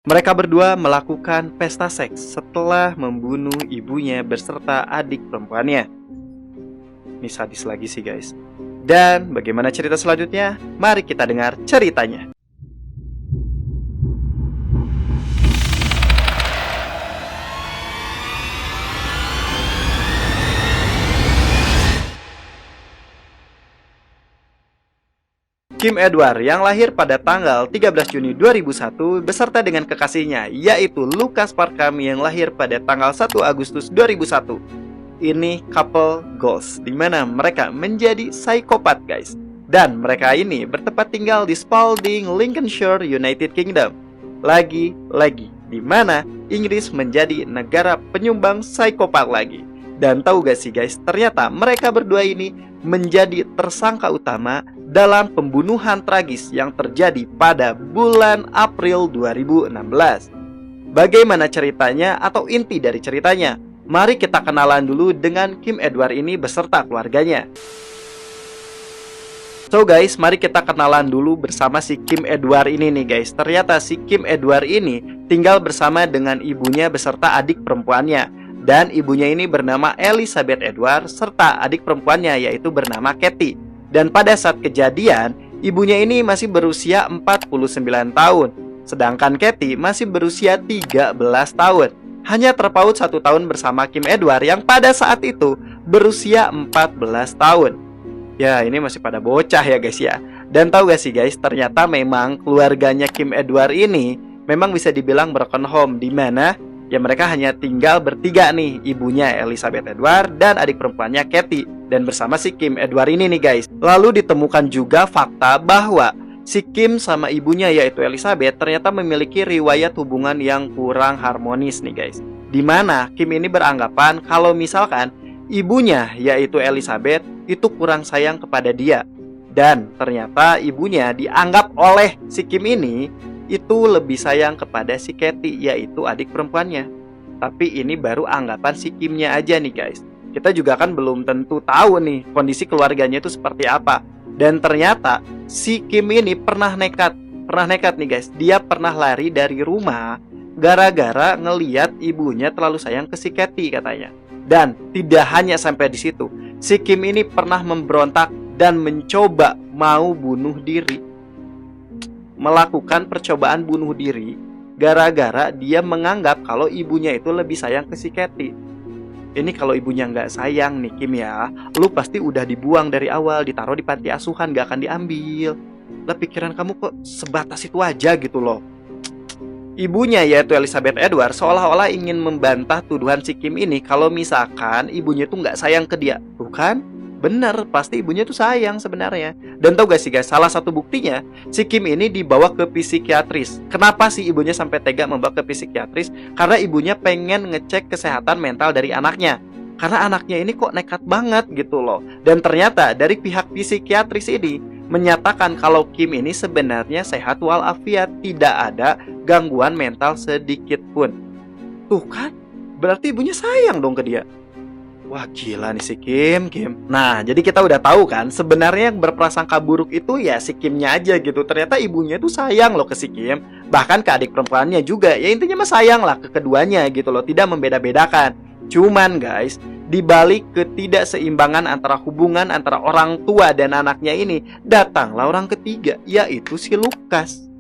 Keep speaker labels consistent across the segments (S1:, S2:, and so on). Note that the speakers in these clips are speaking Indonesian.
S1: Mereka berdua melakukan pesta seks setelah membunuh ibunya beserta adik perempuannya. Ini sadis lagi sih guys. Dan bagaimana cerita selanjutnya? Mari kita dengar ceritanya. Kim Edward yang lahir pada tanggal 13 Juni 2001 beserta dengan kekasihnya yaitu Lucas Parkham yang lahir pada tanggal 1 Agustus 2001. Ini couple goals di mana mereka menjadi psikopat guys. Dan mereka ini bertempat tinggal di Spalding, Lincolnshire, United Kingdom. Lagi-lagi di mana Inggris menjadi negara penyumbang psikopat lagi. Dan tahu gak sih guys, ternyata mereka berdua ini menjadi tersangka utama dalam pembunuhan tragis yang terjadi pada bulan April 2016. Bagaimana ceritanya atau inti dari ceritanya? Mari kita kenalan dulu dengan Kim Edward ini beserta keluarganya. So guys, mari kita kenalan dulu bersama si Kim Edward ini nih guys. Ternyata si Kim Edward ini tinggal bersama dengan ibunya beserta adik perempuannya. Dan ibunya ini bernama Elizabeth Edward serta adik perempuannya yaitu bernama Kathy. Dan pada saat kejadian, ibunya ini masih berusia 49 tahun. Sedangkan Kathy masih berusia 13 tahun. Hanya terpaut 1 tahun bersama Kim Edward yang pada saat itu berusia 14 tahun. Ya, ini masih pada bocah ya guys ya. Dan tahu gak sih guys, ternyata memang keluarganya Kim Edward ini memang bisa dibilang broken home, di mana ya mereka hanya tinggal bertiga nih, ibunya Elizabeth Edward dan adik perempuannya Kathy, dan bersama si Kim Edward ini nih guys. Lalu ditemukan juga fakta bahwa si Kim sama ibunya yaitu Elizabeth ternyata memiliki riwayat hubungan yang kurang harmonis nih guys. Dimana Kim ini beranggapan kalau misalkan ibunya yaitu Elizabeth itu kurang sayang kepada dia. Dan ternyata ibunya dianggap oleh si Kim ini itu lebih sayang kepada si Kathy yaitu adik perempuannya. Tapi ini baru anggapan si Kimnya aja nih guys. Kita juga kan belum tentu tahu nih kondisi keluarganya itu seperti apa. Dan ternyata si Kim ini pernah nekat nih guys. Dia pernah lari dari rumah gara-gara ngeliat ibunya terlalu sayang ke si Kathy katanya. Dan tidak hanya sampai di situ. Si Kim ini pernah memberontak dan mencoba mau bunuh diri. Melakukan percobaan bunuh diri gara-gara dia menganggap kalau ibunya itu lebih sayang ke si Kathy. Ini kalau ibunya nggak sayang nih Kim ya, lu pasti udah dibuang dari awal, ditaruh di panti asuhan, gak akan diambil. Lah pikiran kamu kok sebatas itu aja gitu loh. Ibunya yaitu Elizabeth Edward seolah-olah ingin membantah tuduhan si Kim ini kalau misalkan ibunya itu nggak sayang ke dia. Bukan? Bener, pasti ibunya tuh sayang sebenarnya. Dan tau gak sih guys, salah satu buktinya si Kim ini dibawa ke psikiatris. Kenapa sih ibunya sampai tega membawa ke psikiatris? Karena ibunya pengen ngecek kesehatan mental dari anaknya. Karena anaknya ini kok nekat banget gitu loh. Dan ternyata dari pihak psikiatris ini menyatakan kalau Kim ini sebenarnya sehat walafiat, tidak ada gangguan mental sedikit pun. Tuh kan, berarti ibunya sayang dong ke dia. Wah gila nih si Kim. Nah jadi kita udah tahu kan sebenarnya yang berprasangka buruk itu ya si Kimnya aja gitu. Ternyata ibunya tuh sayang loh ke si Kim. Bahkan ke adik perempuannya juga. Ya intinya mah sayang lah ke keduanya gitu loh. Tidak membeda-bedakan. Cuman guys, dibalik ketidakseimbangan antara hubungan antara orang tua dan anaknya ini, datanglah orang ketiga, yaitu si Lucas.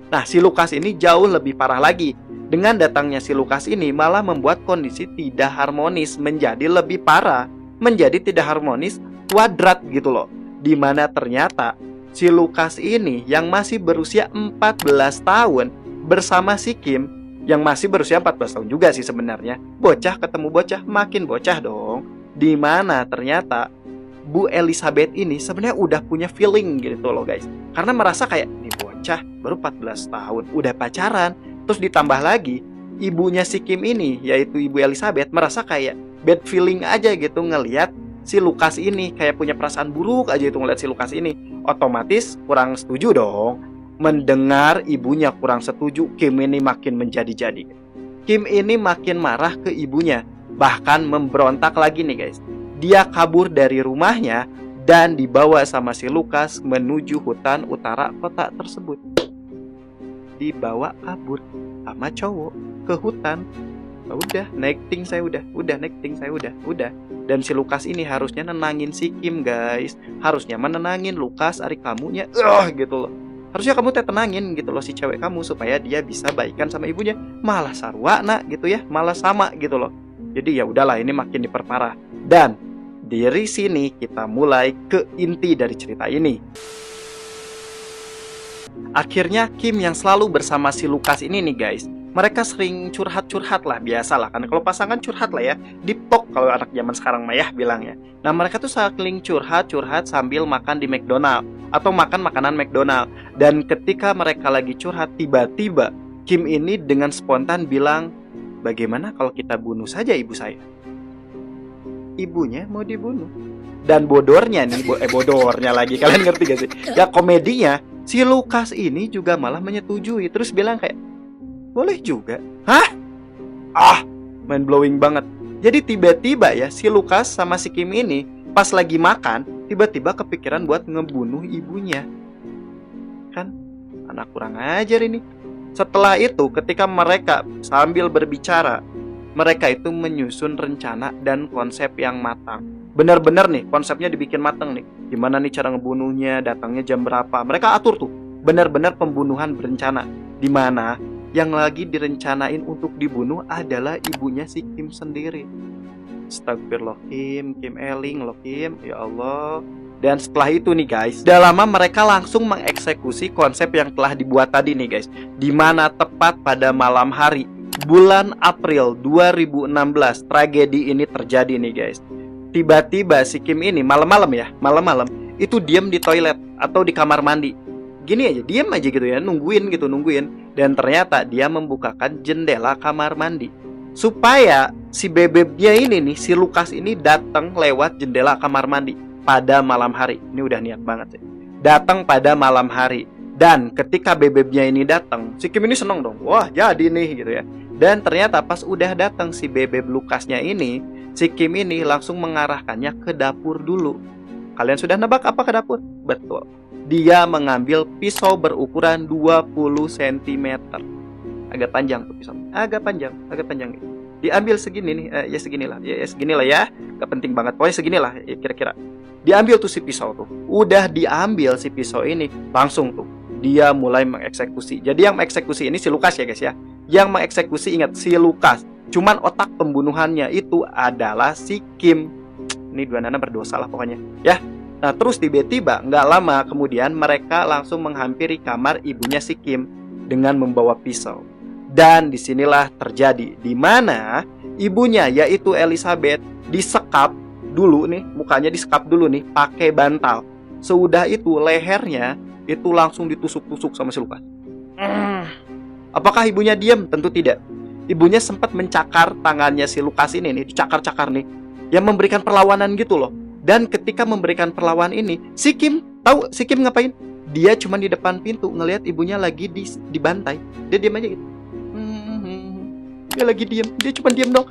S1: Nah si Lucas ini jauh lebih parah lagi. Dengan datangnya si Lucas ini malah membuat kondisi tidak harmonis menjadi lebih parah, menjadi tidak harmonis kuadrat gitu loh. Dimana ternyata si Lucas ini yang masih berusia 14 tahun bersama si Kim yang masih berusia 14 tahun juga sih sebenarnya. Bocah ketemu bocah, makin bocah dong. Dimana ternyata Bu Elizabeth ini sebenarnya udah punya feeling gitu loh guys. Karena merasa kayak nih bocah baru 14 tahun udah pacaran. Terus ditambah lagi ibunya si Kim ini yaitu Ibu Elizabeth merasa kayak bad feeling aja gitu ngelihat si Lucas ini, kayak punya perasaan buruk aja itu ngelihat si Lucas ini. Otomatis kurang setuju dong. Mendengar ibunya kurang setuju, Kim ini makin menjadi-jadi. Kim ini makin marah ke ibunya, bahkan memberontak lagi nih guys. Dia kabur dari rumahnya dan dibawa sama si Lucas menuju hutan utara kota tersebut. dibawa kabur sama cowok ke hutan. Udah naik ting saya udah naik ting saya udah. Dan si Lukas ini harusnya nenangin si Kim guys, harusnya menenangin Lukas ari kamunya gitu loh. Harusnya kamu tenangin gitu loh si cewek kamu supaya dia bisa baikan sama ibunya, malah sarwana gitu ya, malah sama gitu loh. Jadi ya udahlah, ini makin diperparah. Dan dari sini kita mulai ke inti dari cerita ini. Akhirnya Kim yang selalu bersama si Lukas ini nih guys, mereka sering curhat-curhat lah, biasalah kan kalau pasangan curhat lah ya, deep talk kalau anak zaman sekarang mah ya bilangnya. Nah mereka tuh saling curhat sambil makan di McDonald atau makan makanan McDonald. Dan ketika mereka lagi curhat, tiba-tiba Kim ini dengan spontan bilang, bagaimana kalau kita bunuh saja ibu saya? Ibunya mau dibunuh. Dan bodornya nih, bodornya lagi, kalian ngerti gak sih? Ya komedinya, si Lukas ini juga malah menyetujui, terus bilang kayak, boleh juga. Hah? Mind blowing banget. Jadi tiba-tiba ya si Lukas sama si Kim ini pas lagi makan, tiba-tiba kepikiran buat ngebunuh ibunya. Kan anak kurang ajar ini. Setelah itu ketika mereka sambil berbicara, mereka itu menyusun rencana dan konsep yang matang. Benar-benar nih konsepnya dibikin matang nih. Gimana nih cara ngebunuhnya, datangnya jam berapa. Mereka atur tuh. Benar-benar pembunuhan berencana. Dimana yang lagi direncanain untuk dibunuh adalah ibunya si Kim sendiri. Astagfirullah, Kim Eling loh Kim, ya Allah. Dan setelah itu nih guys, udah lama mereka langsung mengeksekusi konsep yang telah dibuat tadi nih guys. Dimana tepat pada malam hari bulan April 2016 tragedi ini terjadi nih guys. Tiba-tiba si Kim ini malam-malam itu diam di toilet atau di kamar mandi. Gini aja, diam aja gitu ya, nungguin. Dan ternyata dia membukakan jendela kamar mandi supaya si bebeknya ini nih, si Lukas ini datang lewat jendela kamar mandi pada malam hari. Ini udah niat banget sih. Datang pada malam hari. Dan ketika bebeknya ini datang, si Kim ini seneng dong. Wah, jadi nih gitu ya. Dan ternyata pas udah datang si bebek Lukasnya ini, si Kim ini langsung mengarahkannya ke dapur dulu. Kalian sudah nebak apa ke dapur? Betul. Dia mengambil pisau berukuran 20 cm. Agak panjang tuh pisau. Agak panjang gitu. Diambil segini nih, ya seginilah ya. Gak penting banget. Pokoknya seginilah ya, kira-kira. Diambil tuh si pisau tuh. Udah diambil si pisau ini, langsung tuh dia mulai mengeksekusi. Jadi yang mengeksekusi ini si Lukas ya guys ya. Yang mengeksekusi, ingat, si Lukas. Cuman otak pembunuhannya itu adalah si Kim. Ini dua nana berdosa lah pokoknya ya. Nah terus tiba-tiba nggak lama kemudian mereka langsung menghampiri kamar ibunya si Kim dengan membawa pisau. Dan disinilah terjadi di mana ibunya yaitu Elizabeth disekap dulu nih, mukanya disekap dulu nih pakai bantal. Sudah itu lehernya itu langsung ditusuk-tusuk sama si Lukas. Apakah ibunya diam? Tentu tidak. Ibunya sempat mencakar tangannya si Lukas ini nih, dicakar-cakar nih, yang memberikan perlawanan gitu loh. Dan ketika memberikan perlawanan ini, si Kim, tahu si Kim ngapain? Dia cuma di depan pintu ngelihat ibunya lagi dibantai. Dia diam aja gitu. Dia lagi diam, dia cuma diam dong.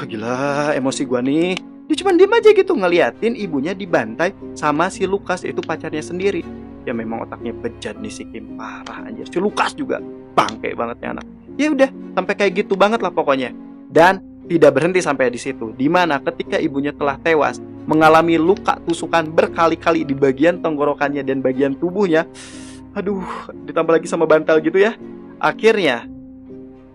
S1: Gila emosi gua nih. Dia cuma diam aja gitu ngeliatin ibunya dibantai sama si Lukas, itu pacarnya sendiri. Ya memang otaknya bejat nih si Kim, parah anjir. Si Lukas juga bangke banget ya anak. Ya udah, sampai kayak gitu banget lah pokoknya. Dan tidak berhenti sampai di situ, dimana ketika ibunya telah tewas, mengalami luka tusukan berkali-kali di bagian tenggorokannya dan bagian tubuhnya. Aduh, ditambah lagi sama bantal gitu ya. Akhirnya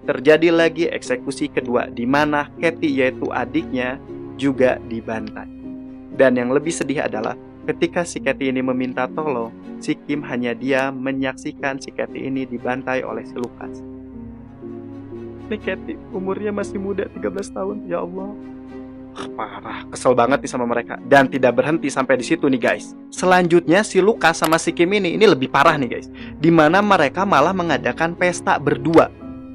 S1: terjadi lagi eksekusi kedua, dimana Katie yaitu adiknya juga dibantai. Dan yang lebih sedih adalah ketika si Katie ini meminta tolong, si Kim hanya dia menyaksikan si Katie ini dibantai oleh si Lukas. Nih Katie umurnya masih muda, 13 tahun, ya Allah. Parah, kesel banget nih sama mereka. Dan tidak berhenti sampai di situ nih guys. Selanjutnya si Lukas sama si Kim ini lebih parah nih guys. Dimana mereka malah mengadakan pesta berdua.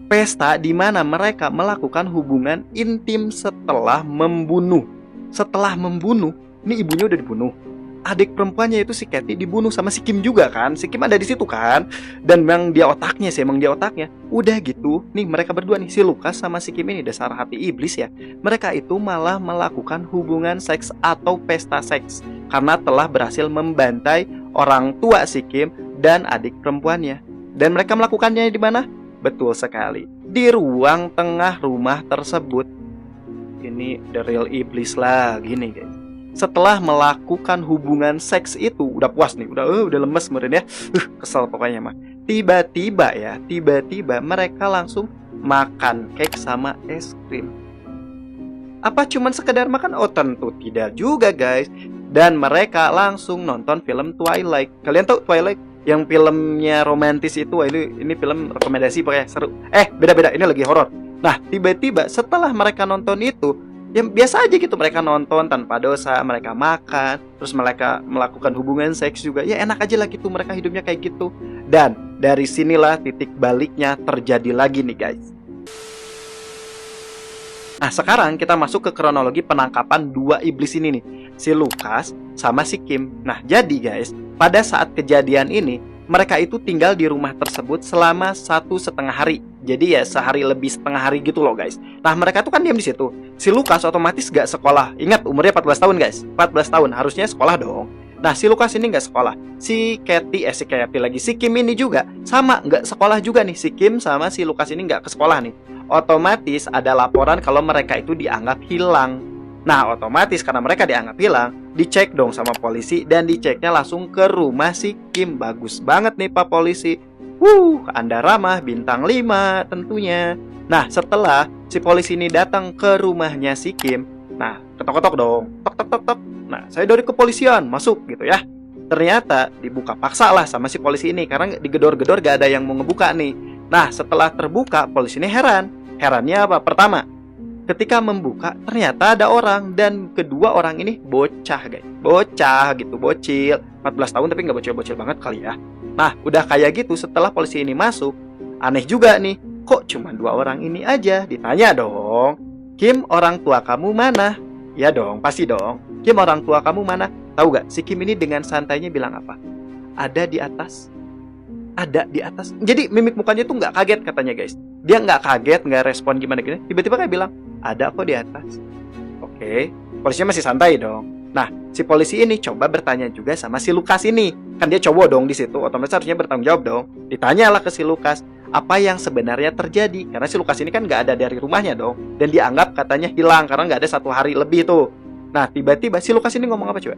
S1: Pesta dimana mereka melakukan hubungan intim setelah membunuh. Setelah membunuh, ini ibunya udah dibunuh. Adik perempuannya itu si Katie dibunuh sama si Kim juga kan. Si Kim ada di situ kan. Dan memang dia otaknya. Udah gitu, nih mereka berdua nih, si Lukas sama si Kim ini, dasar hati iblis ya. Mereka itu malah melakukan hubungan seks atau pesta seks karena telah berhasil membantai orang tua si Kim dan adik perempuannya. Dan mereka melakukannya di mana? Betul sekali, di ruang tengah rumah tersebut. Ini the real iblis lah gini guys. Setelah melakukan hubungan seks itu, udah puas nih, udah lemes kemarin ya. Kesel pokoknya mah. Tiba-tiba mereka langsung makan cake sama es krim. Apa cuman sekedar makan? Oh tentu tidak juga guys. Dan mereka langsung nonton film Twilight. Kalian tahu Twilight? Yang filmnya romantis itu. Ini film rekomendasi pokoknya seru. Beda-beda, ini lagi horor. Nah tiba-tiba setelah mereka nonton itu, yang biasa aja gitu, mereka nonton tanpa dosa, mereka makan, terus mereka melakukan hubungan seks juga. Ya enak aja lah gitu, mereka hidupnya kayak gitu. Dan dari sinilah titik baliknya terjadi lagi nih guys. Nah sekarang kita masuk ke kronologi penangkapan dua iblis ini nih, si Lukas sama si Kim. Nah jadi guys, pada saat kejadian ini mereka itu tinggal di rumah tersebut selama 1,5 hari. Jadi ya sehari lebih setengah hari gitu loh guys. Nah mereka tuh kan diam di situ. Si Lukas otomatis gak sekolah. Ingat umurnya 14 tahun guys, 14 tahun harusnya sekolah dong. Nah si Lukas ini gak sekolah. Si Kim ini juga sama gak sekolah juga nih. Si Kim sama si Lukas ini gak ke sekolah nih. Otomatis ada laporan kalau mereka itu dianggap hilang. Nah otomatis karena mereka dianggap hilang, dicek dong sama polisi. Dan diceknya langsung ke rumah si Kim. Bagus banget nih Pak Polisi. Anda ramah, bintang 5 tentunya. Nah setelah si polisi ini datang ke rumahnya si Kim, nah ketok-ketok dong, tok. Nah saya dari kepolisian, masuk gitu ya. Ternyata dibuka paksa lah sama si polisi ini, karena digedor-gedor gak ada yang mau ngebuka nih. Nah setelah terbuka, polisi ini heran. Herannya apa? Pertama, ketika membuka ternyata ada orang. Dan kedua orang ini bocah guys. Bocah gitu, bocil 14 tahun tapi gak bocil-bocil banget kali ya. Nah udah kayak gitu, setelah polisi ini masuk, aneh juga nih, kok cuma 2 orang ini aja? Ditanya dong, Kim orang tua kamu mana? Ya dong, pasti dong, Kim orang tua kamu mana? Tahu gak si Kim ini dengan santainya bilang apa? Ada di atas. Ada di atas. Jadi mimik mukanya tuh gak kaget katanya guys. Dia gak kaget, gak respon gimana gini. Tiba-tiba kayak bilang, ada kok di atas. Oke, polisinya masih santai dong. Nah, si polisi ini coba bertanya juga sama si Lukas ini. Kan dia cowok dong di situ, otomatis harusnya bertanggung jawab dong. Ditanyalah ke si Lukas, apa yang sebenarnya terjadi? Karena si Lukas ini kan nggak ada dari rumahnya dong. Dan dianggap katanya hilang karena nggak ada 1 hari lebih tuh. Nah, tiba-tiba si Lukas ini ngomong apa coba?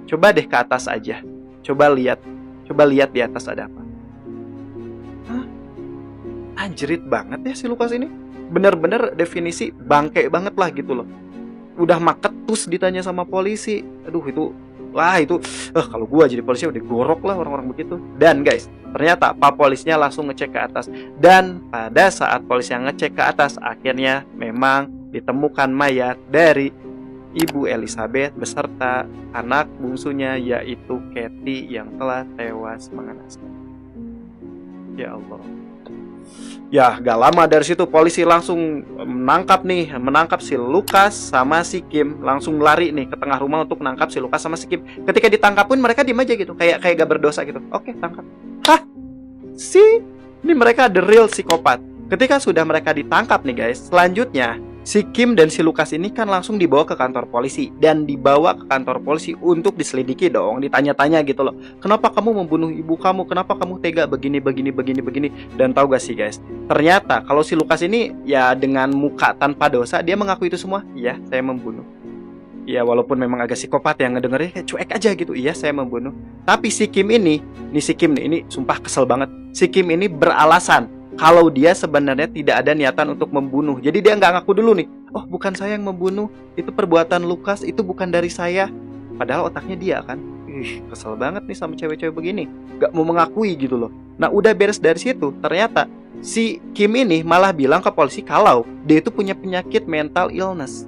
S1: Coba deh ke atas aja. Coba lihat di atas ada apa. Hah? Anjrit banget ya si Lukas ini. Bener-bener definisi bangke banget lah gitu loh. Udah maketus ditanya sama polisi. Aduh itu kalau gua jadi polisi udah gorok lah orang-orang begitu. Dan guys, ternyata Pak Polisnya langsung ngecek ke atas. Dan pada saat polisi yang ngecek ke atas, akhirnya memang ditemukan mayat dari Ibu Elizabeth beserta anak bungsunya yaitu Katie yang telah tewas mengenaskan. Ya Allah. Ya gak lama dari situ polisi langsung menangkap si Lukas sama si Kim. Langsung lari nih ke tengah rumah untuk menangkap si Lukas sama si Kim. Ketika ditangkap pun mereka diem aja gitu, kayak gak berdosa gitu. Oke, tangkap. Ini mereka the real psikopat. Ketika sudah mereka ditangkap nih guys, selanjutnya si Kim dan si Lukas ini kan langsung dibawa ke kantor polisi. Dan dibawa ke kantor polisi untuk diselidiki dong, ditanya-tanya gitu loh. Kenapa kamu membunuh ibu kamu? Kenapa kamu tega begini. Dan tahu gak sih guys, ternyata kalau si Lukas ini ya dengan muka tanpa dosa, dia mengaku itu semua. Iya, saya membunuh. Ya walaupun memang agak psikopat yang ngedengernya kayak cuek aja gitu. Iya, saya membunuh. Tapi si Kim ini sumpah kesel banget. Si Kim ini beralasan kalau dia sebenarnya tidak ada niatan untuk membunuh. Jadi dia nggak ngaku dulu nih. Oh bukan saya yang membunuh, itu perbuatan Lukas, itu bukan dari saya. Padahal otaknya dia kan. Kesel banget nih sama cewek-cewek begini, nggak mau mengakui gitu loh. Nah udah beres dari situ, ternyata si Kim ini malah bilang ke polisi kalau dia itu punya penyakit mental illness.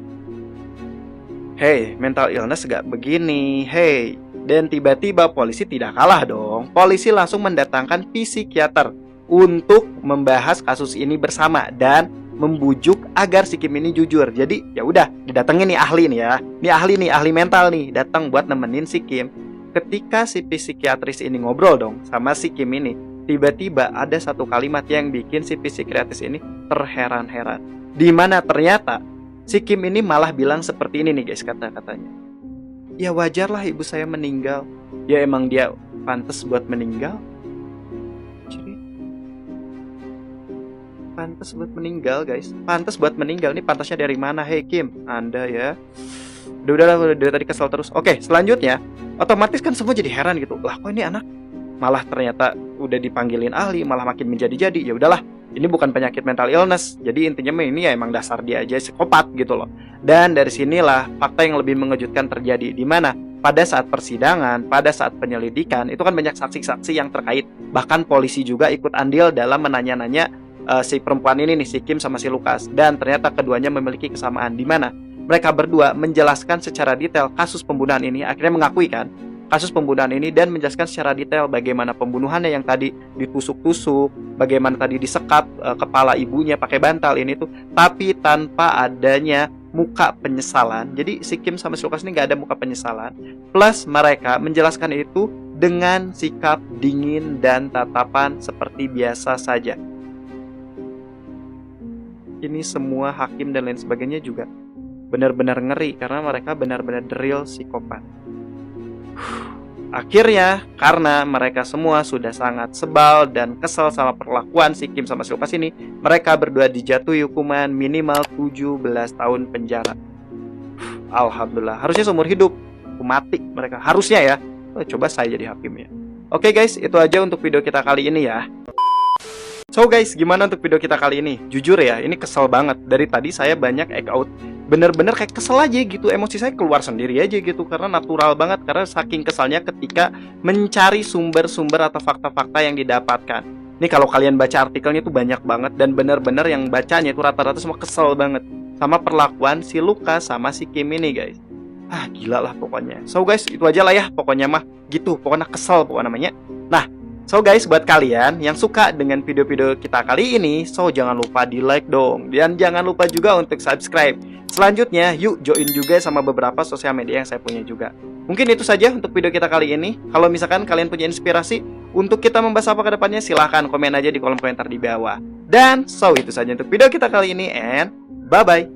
S1: Hey, mental illness gak begini, hey. Dan tiba-tiba polisi tidak kalah dong. Polisi langsung mendatangkan psikiater untuk membahas kasus ini bersama dan membujuk agar si Kim ini jujur. Jadi ya udah didatengin nih ahli nih ya. Ini ahli mental nih, datang buat nemenin si Kim. Ketika si psikiatris ini ngobrol dong sama si Kim ini, tiba-tiba ada satu kalimat yang bikin si psikiatris ini terheran-heran. Dimana ternyata si Kim ini malah bilang seperti ini nih guys, kata-katanya. Ya wajarlah ibu saya meninggal. Ya emang dia pantas buat meninggal. pantas buat meninggal guys. Pantas buat meninggal. Ini pantasnya dari mana? Hey Kim, Anda ya. Udah dari tadi kesel terus. Oke, selanjutnya otomatis kan semua jadi heran gitu. Lah kok ini anak malah ternyata udah dipanggilin ahli, malah makin menjadi-jadi. Ya udahlah, ini bukan penyakit mental illness. Jadi intinya ini ya emang dasar dia aja psikopat gitu loh. Dan dari sinilah fakta yang lebih mengejutkan terjadi, di mana pada saat persidangan, pada saat penyelidikan, itu kan banyak saksi-saksi yang terkait. Bahkan polisi juga ikut andil dalam menanya-nanya si perempuan ini nih, si Kim sama si Lukas. Dan ternyata keduanya memiliki kesamaan, di mana mereka berdua menjelaskan secara detail kasus pembunuhan ini. Akhirnya mengakui kan kasus pembunuhan ini dan menjelaskan secara detail bagaimana pembunuhannya, yang tadi ditusuk-tusuk, bagaimana tadi disekap kepala ibunya pakai bantal ini tuh, tapi tanpa adanya muka penyesalan. Jadi si Kim sama si Lukas ini gak ada muka penyesalan. Plus mereka menjelaskan itu dengan sikap dingin dan tatapan seperti biasa saja. Ini semua hakim dan lain sebagainya juga benar-benar ngeri, karena mereka benar-benar the real psikopat. Akhirnya karena mereka semua sudah sangat sebal dan kesel sama perlakuan si Kim sama si Lukas ini, mereka berdua dijatuhi hukuman minimal 17 tahun penjara. Alhamdulillah, harusnya seumur hidup, mati mereka, harusnya ya. Coba saya jadi hakimnya. Oke guys, itu aja untuk video kita kali ini ya. So guys, gimana untuk video kita kali ini? Jujur ya, ini kesel banget. Dari tadi saya banyak act out, bener-bener kayak kesel aja gitu. Emosi saya keluar sendiri aja gitu, karena natural banget. Karena saking kesalnya ketika mencari sumber-sumber atau fakta-fakta yang didapatkan. Ini kalau kalian baca artikelnya tuh banyak banget, dan bener-bener yang bacanya itu rata-rata semua kesel banget sama perlakuan si Lukas sama si Kim ini guys. Gila lah pokoknya. So guys, itu aja lah ya pokoknya mah. Gitu, pokoknya kesel pokoknya namanya. Nah, so guys, buat kalian yang suka dengan video-video kita kali ini, so jangan lupa di like dong. Dan jangan lupa juga untuk subscribe. Selanjutnya, yuk join juga sama beberapa sosial media yang saya punya juga. Mungkin itu saja untuk video kita kali ini. Kalau misalkan kalian punya inspirasi untuk kita membahas apa ke depannya, silahkan komen aja di kolom komentar di bawah. Dan so itu saja untuk video kita kali ini, and bye-bye.